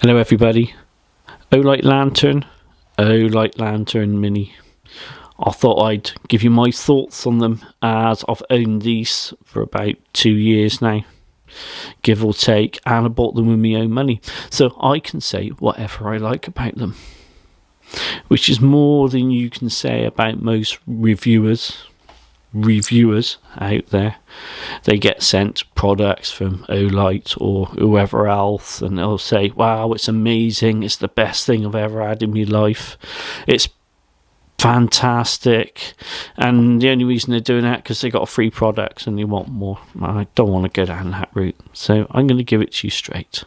Hello everybody, Olight Lantern, Olight Lantern Mini. I thought I'd give you my thoughts on them, as I've owned these for about 2 years now, give or take, and I bought them with my own money, so I can say whatever I like about them, which is more than you can say about most reviewers out there. They get sent products from Olight or whoever else, and they'll say, wow, it's amazing, it's the best thing I've ever had in my life, it's fantastic, and the only reason they're doing that because they got free products and they want more. I don't want to go down that route, so I'm going to give it to you straight.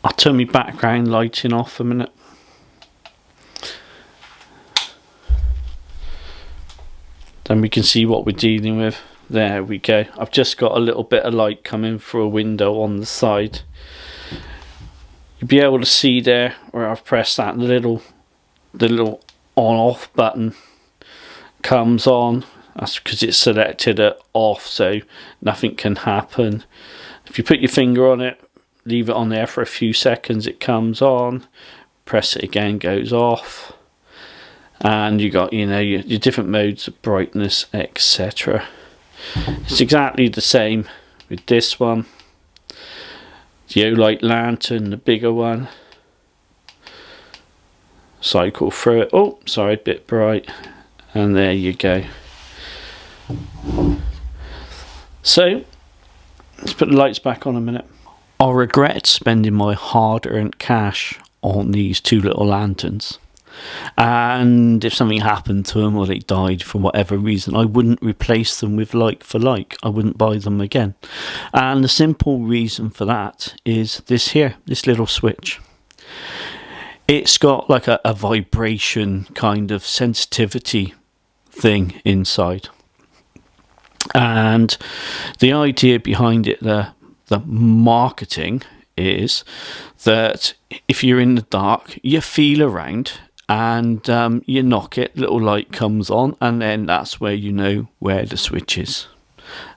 I'll turn my background lighting off a minute. Then we can see what we're dealing with. There we go. I've just got a little bit of light coming through a window on the side. You'll be able to see there where I've pressed that the little on-off button comes on. That's because it's selected at off, so nothing can happen. If you put your finger on it, leave it on there for a few seconds, it comes on. Press it again, goes off. And you got, your different modes of brightness, etc. It's exactly the same with this one, the Olight Lantern, the bigger one. Cycle through it. Oh, sorry, a bit bright. And there you go. So let's put the lights back on a minute. I regret spending my hard-earned cash on these two little lanterns. And if something happened to them or they died for whatever reason, I wouldn't replace them with like for like. I wouldn't buy them again. And the simple reason for that is this here, this little switch. It's got like a vibration kind of sensitivity thing inside. And the idea behind it, the marketing, is that if you're in the dark, you feel around and you knock it, little light comes on, and then that's where you know where the switch is.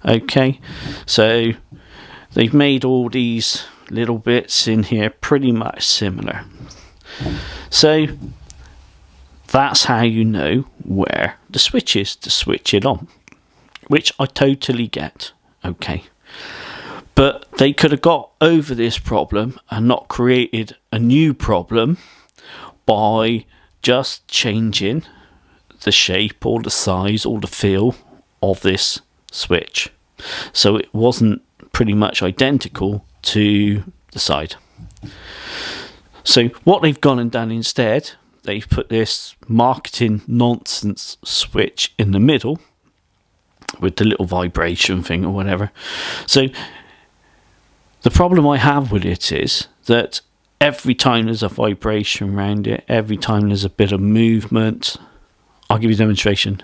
Okay, so they've made all these little bits in here pretty much similar. So that's how you know where the switch is to switch it on, which I totally get. Okay, but they could have got over this problem and not created a new problem by just changing the shape or the size or the feel of this switch, so it wasn't pretty much identical to the side. So what they've gone and done instead, they've put this marketing nonsense switch in the middle with the little vibration thing or whatever. So the problem I have with it is that every time there's a vibration around it, every time there's a bit of movement, I'll give you a demonstration.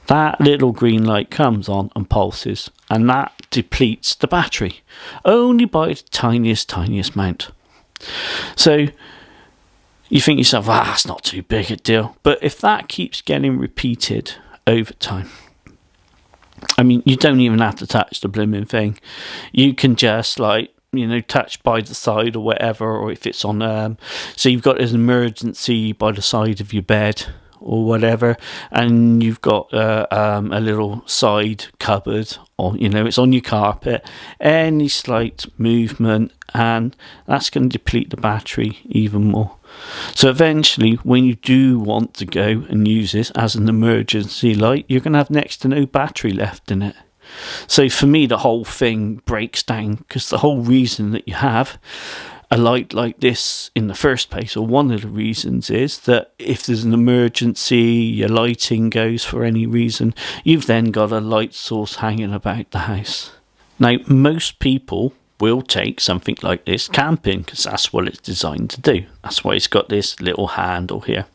That little green light comes on and pulses, and that depletes the battery only by the tiniest amount. So you think to yourself, that's not too big a deal. But if that keeps getting repeated over time, I mean, you don't even have to touch the blooming thing. You can just touch by the side or whatever, or if it's on so you've got an emergency by the side of your bed or whatever, and you've got a little side cupboard, or it's on your carpet, any slight movement and that's going to deplete the battery even more. So eventually, when you do want to go and use this as an emergency light, you're going to have next to no battery left in it. So for me, the whole thing breaks down, because the whole reason that you have a light like this in the first place, or one of the reasons, is that if there's an emergency, your lighting goes for any reason, you've then got a light source hanging about the house. Now, most people will take something like this camping, because that's what it's designed to do. That's why it's got this little handle here.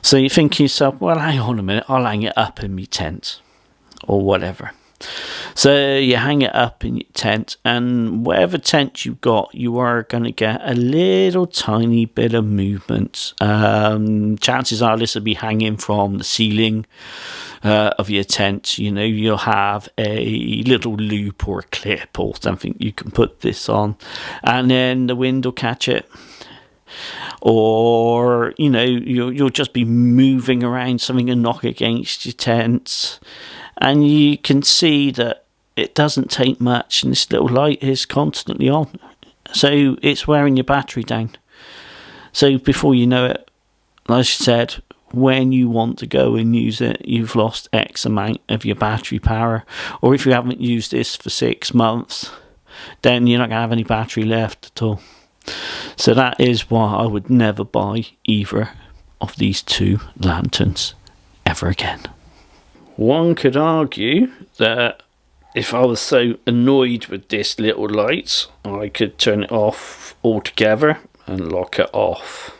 So you think to yourself, well, hang on a minute, I'll hang it up in my tent or whatever. So you hang it up in your tent, and whatever tent you've got, you are going to get a little tiny bit of movement. Chances are this will be hanging from the ceiling of your tent. You know, you'll have a little loop or a clip or something you can put this on, and then the wind will catch it. Or, you know, you'll just be moving around something and knock against your tent, and you can see that it doesn't take much, and this little light is constantly on, so it's wearing your battery down. So before you know it, like I said, when you want to go and use it, you've lost X amount of your battery power. Or if you haven't used this for 6 months, then you're not going to have any battery left at all. So that is why I would never buy either of these two lanterns ever again. One could argue that if I was so annoyed with this little light, I could turn it off altogether and lock it off.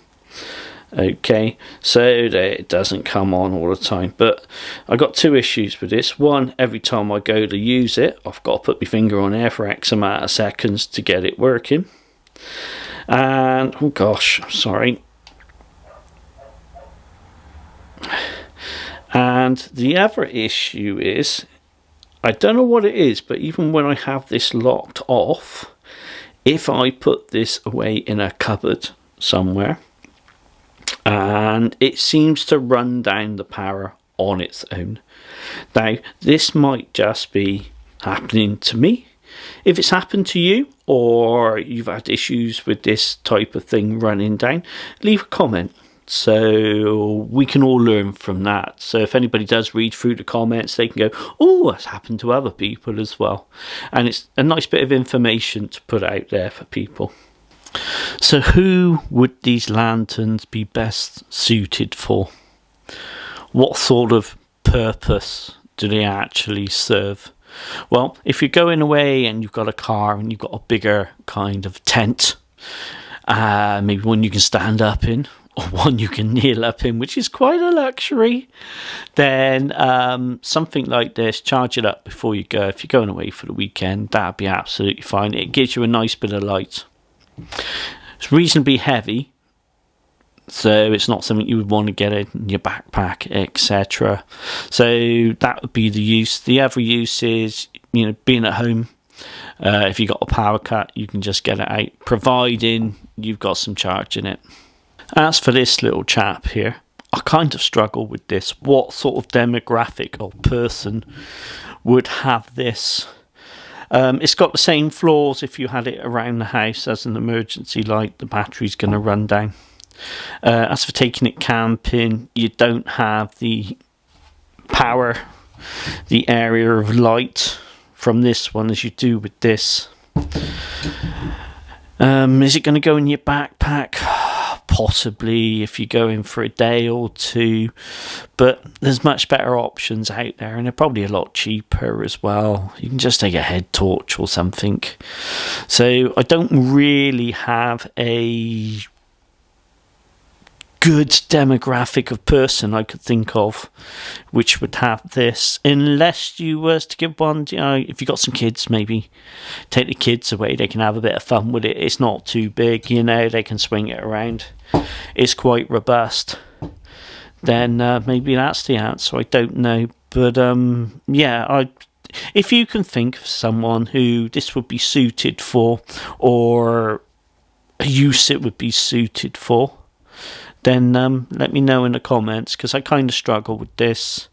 Okay, so that it doesn't come on all the time. But I got two issues with this. One, every time I go to use it, I've got to put my finger on there for X amount of seconds to get it working. And, oh gosh, sorry. And the other issue is, I don't know what it is, but even when I have this locked off, if I put this away in a cupboard somewhere, and it seems to run down the power on its own. Now, this might just be happening to me. If it's happened to you, or you've had issues with this type of thing running down, leave a comment so we can all learn from that. So if anybody does read through the comments, they can go, oh, that's happened to other people as well. And it's a nice bit of information to put out there for people. So who would these lanterns be best suited for? What sort of purpose do they actually serve? Well, if you're going away and you've got a car and you've got a bigger kind of tent, maybe one you can stand up in, or one you can kneel up in, which is quite a luxury, then something like this, charge it up before you go. If you're going away for the weekend, that'd be absolutely fine. It gives you a nice bit of light. It's reasonably heavy, so it's not something you would want to get in your backpack, etc. So that would be the use. The other use is, you know, being at home. If you got a power cut, you can just get it out, providing you've got some charge in it. As for this little chap here, I kind of struggle with this. What sort of demographic or person would have this? It's got the same flaws if you had it around the house as an emergency light. The battery's going to run down. As for taking it camping, you don't have the power, the area of light from this one as you do with this. Is it going to go in your backpack? Possibly, if you go in for a day or two, but there's much better options out there, and they're probably a lot cheaper as well. You can just take a head torch or something. So I don't really have a good demographic of person I could think of which would have this, unless you was to give one, you know, if you got some kids, maybe take the kids away, they can have a bit of fun with it. It's not too big, you know, they can swing it around, it's quite robust. Then maybe that's the answer. I don't know, but yeah, if you can think of someone who this would be suited for, or a use it would be suited for, then let me know in the comments, because I kind of struggle with this.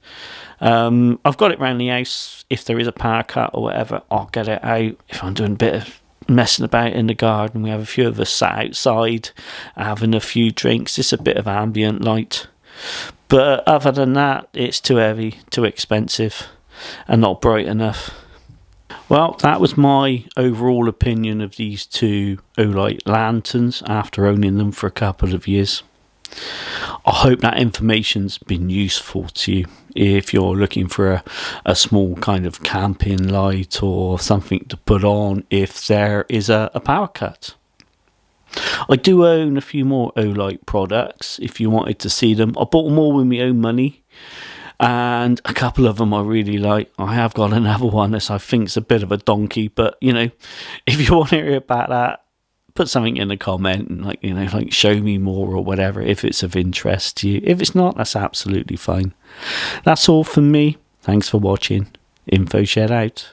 I've got it around the house. If there is a power cut or whatever, I'll get it out. If I'm doing a bit of messing about in the garden, we have a few of us sat outside having a few drinks. It's a bit of ambient light. But other than that, it's too heavy, too expensive, and not bright enough. Well, that was my overall opinion of these two Olight lanterns after owning them for a couple of years. I hope that information's been useful to you if you're looking for a small kind of camping light or something to put on if there is a power cut. I do own a few more Olight products if you wanted to see them. I bought them all with my own money. and a couple of them I really like. I have got another one that I think's a bit of a donkey, but if you want to hear about that, put something in the comment and like show me more or whatever if it's of interest to you. If it's not, that's absolutely fine. That's all from me. Thanks for watching. InfoZhed out.